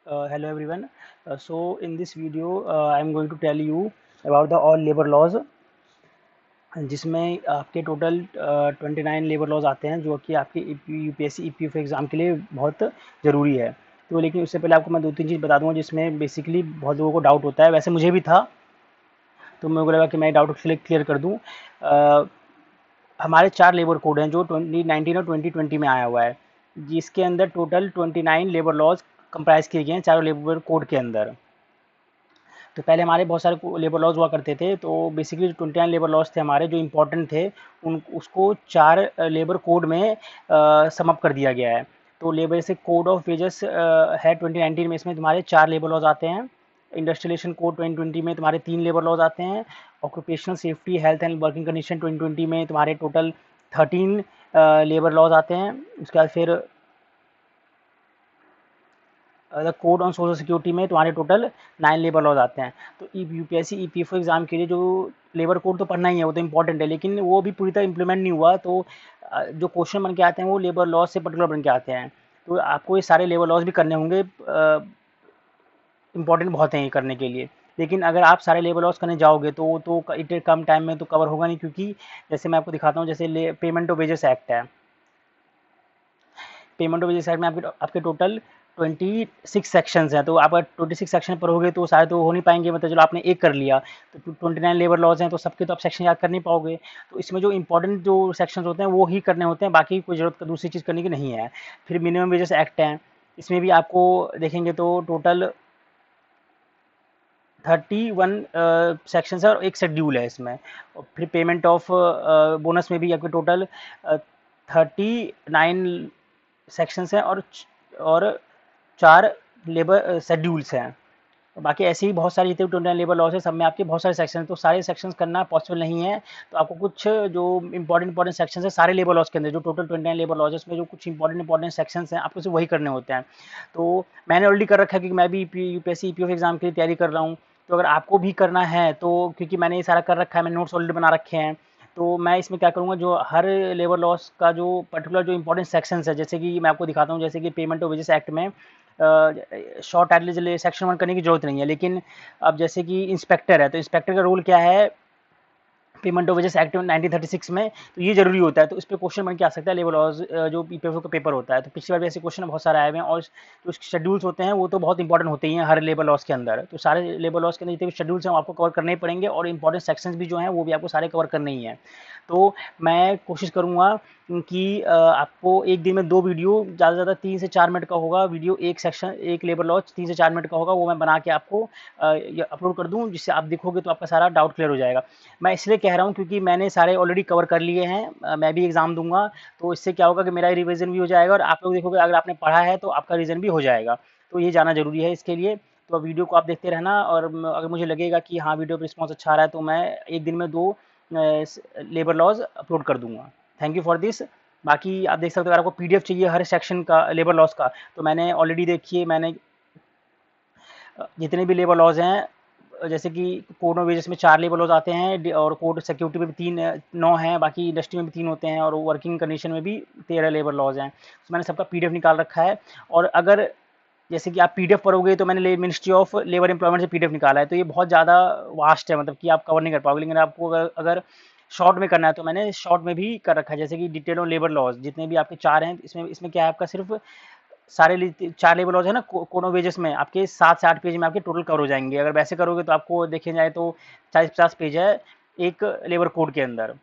Hello everyone. So in this video, I am going to tell you about the all labor laws, जिसमें आपके total 29 labour laws आते हैं जो कि आपके यूपीएससी ईपीएफ एग्ज़ाम के लिए बहुत ज़रूरी है। तो लेकिन उससे पहले आपको मैं 2-3 चीज़ बता दूंगा जिसमें बेसिकली बहुत लोगों को डाउट होता है, वैसे मुझे भी था। तो मेरे को लगा कि मैं डाउट क्लियर कर दूँ। हमारे 4 लेबर कोड हैं जो 2019 और 2020 में आया हुआ है, जिसके अंदर टोटल 29 लेबर लॉज कंप्राइज किए गए हैं चारों लेबर कोड के अंदर। तो पहले हमारे बहुत सारे लेबर लॉज हुआ करते थे, तो बेसिकली 29 लेबर लॉज थे हमारे जो इम्पोर्टेंट थे, उन उसको 4 लेबर कोड में समअप कर दिया गया है। तो लेबर से कोड ऑफ वेजेस है 2019 में, इसमें तुम्हारे 4 लेबर लॉज आते हैं। इंडस्ट्रियलेशन कोड 2020 में तुम्हारे 3 लेबर लॉज आते हैं। Occupational safety health and working condition 2020 में तुम्हारे टोटल 13 लेबर लॉज आते हैं। उसके बाद फिर कोड ऑन सोशल सिक्योरिटी में तुम्हारे टोटल 9 लेबर लॉज आते हैं। तो यूपीएससी ईपीएफओ एग्ज़ाम के लिए जो लेबर कोड तो पढ़ना ही है, वो तो इंपॉर्टेंट है, लेकिन वो भी पूरी तरह इंप्लीमेंट नहीं हुआ। तो जो क्वेश्चन बन के आते हैं वो लेबर लॉज से पर्टिकुलर बन के आते हैं। तो आपको ये सारे लेबर लॉज भी करने होंगे, इंपॉर्टेंट बहुत हैं ये करने के लिए। लेकिन अगर आप सारे लेबर लॉस करने जाओगे तो इतने कम टाइम में तो कवर होगा नहीं, क्योंकि जैसे मैं आपको दिखाता हूँ, जैसे पेमेंट ऑफ वेजेस एक्ट है। पेमेंट ऑफ वेजेस एक्ट में आपके आपके टोटल 26 सेक्शंस हैं। तो आप अगर 26 सेक्शन पर होगे तो सारे तो हो नहीं पाएंगे, मतलब चलो आपने एक कर लिया, तो 29 लेबर लॉज हैं तो सबके तो आप सेक्शन याद कर नहीं पाओगे। तो इसमें जो इंपॉर्टेंट जो सेक्शंस होते हैं वो ही करने होते हैं, बाकी कोई ज़रूरत दूसरी चीज़ करने की नहीं है। फिर मिनिमम वेजेस एक्ट है, इसमें भी आपको देखेंगे तो टोटल 31 सेक्शंस है और एक शेड्यूल है इसमें। और फिर पेमेंट ऑफ बोनस में भी आपके टोटल 39 सेक्शंस हैं और 4 लेबर शेड्यूल्स हैं। बाकी ऐसे ही बहुत सारे जितने भी 29 लेबर लॉज है, सब में आपके बहुत सारे सेक्शन हैं, तो सारे सेक्शंस करना पॉसिबल नहीं है। तो आपको कुछ जो इंपॉर्टेंट सेक्शंस है सारे लेबर लॉज के अंदर, जो टोटल 29 लेबर लॉज है उसमें जो कुछ इंपॉर्टेंट सेक्शंस हैं आपको सिर्फ वही करने होते हैं। तो मैंने ऑलरेडी कर रखा है, क्योंकि मैं भी यूपीएससी ईपीएफ एग्जाम के लिए तैयारी कर रहा हूँ। तो अगर आपको भी करना है तो, क्योंकि मैंने ये सारा कर रखा है, मैंने नोट्स ऑलरेडी बना रखे हैं, तो मैं इसमें क्या करूँगा, जो हर लेबर लॉस का जो पर्टिकुलर जो इंपॉर्टेंट सेक्शंस है, जैसे कि मैं आपको दिखाता हूँ, जैसे कि पेमेंट ऑफ वेजेस एक्ट में शॉर्ट टाइटल सेक्शन 1 करने की ज़रूरत नहीं है। लेकिन अब जैसे कि इंस्पेक्टर है, तो इंस्पेक्टर का रोल क्या है पेमेंट ऑफ वेजेस एक्ट 1936 में, तो ये जरूरी होता है। तो इस पर क्वेश्चन बन के आ सकता है लेबर लॉज जो ईपीएफओ का पेपर होता है। तो पिछली बार भी ऐसे क्वेश्चन बहुत सारे आए हुए हैं, और जो शेड्यूल्स होते हैं वो तो बहुत इंपॉर्टेंट होते ही हैं हर लेबर लॉज के अंदर। तो सारे लेबर लॉज के अंदर जितने भी शेड्यूल्स हैं वो आपको कवर करने ही पड़ेंगे, और इंपॉर्टेंट सेक्शंस भी जो हैं वो भी आपको सारे कवर करने ही हैं। तो मैं कोशिश करूँगा कि आपको एक दिन में 2 वीडियो, ज़्यादा से ज़्यादा 3 से 4 मिनट का होगा वीडियो, एक सेक्शन एक लेबर लॉज 3 से 4 मिनट का होगा, वो मैं बना के आपको अपलोड कर दूँ, जिससे आप देखोगे तो आपका सारा डाउट क्लियर हो जाएगा। मैं इसलिए कह रहा हूँ क्योंकि मैंने सारे ऑलरेडी कवर कर लिए हैं, मैं भी एग्ज़ाम दूंगा, तो इससे क्या होगा कि मेरा रिवीजन भी हो जाएगा, और आप लोग देखोगे अगर आपने पढ़ा है तो आपका रिवीजन भी हो जाएगा। तो ये जाना ज़रूरी है इसके लिए। तो वीडियो को आप देखते रहना, और अगर मुझे लगेगा कि हाँ वीडियो पर रिस्पॉन्स अच्छा आ रहा है तो मैं एक दिन में 2 लेबर लॉज अपलोड कर दूंगा। Thank you for this. बाकी आप देख सकते हो, अगर आपको पीडीएफ चाहिए हर सेक्शन का लेबर लॉज का, तो मैंने ऑलरेडी देखिए, मैंने जितने भी लेबर लॉज हैं, जैसे कि कोड ऑफ वेजेस में 4 लेबर लॉज आते हैं, और कोड सिक्योरिटी में भी 9 हैं, बाकी इंडस्ट्री में भी 3 होते हैं, और वर्किंग कंडीशन में भी 13 लेबर लॉज हैं। तो मैंने सबका पीडीएफ निकाल रखा है। और अगर जैसे कि आप पीडीएफ पढ़ोगे तो मैंने मिनिस्ट्री ऑफ लेबर एम्प्लॉयमेंट से पीडीएफ निकाला है, तो ये बहुत ज़्यादा वास्ट है, मतलब कि आप कवर नहीं कर पाओगे। लेकिन आपको अगर शॉर्ट में करना है तो मैंने शॉर्ट में भी कर रखा है, जैसे कि डिटेल ऑन लेबर लॉज जितने भी आपके 4 हैं, इसमें इसमें क्या है, आपका सिर्फ सारे 4 लेबर लॉज है ना कोड ऑफ वेजेस में, आपके 7 से 8 पेज में आपके टोटल कवर हो जाएंगे। अगर वैसे करोगे तो आपको देखे जाए तो 40-50 पेज है एक लेबर कोड के अंदर,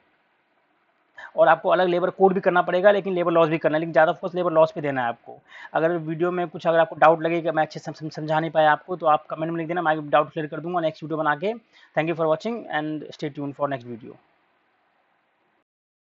और आपको अलग लेबर कोड भी करना पड़ेगा, लेकिन लेबर लॉस भी करना है, लेकिन ज़्यादा फोकस लेबर लॉस पे देना है आपको। अगर वीडियो में कुछ, अगर आपको डाउट लगे कि मैं अच्छे से समझा नहीं पाया आपको, तो आप कमेंट में लिख देना, मैं डाउट क्लियर कर दूंगा नेक्स्ट वीडियो बना के। Thank you for watching and stay tune for next video.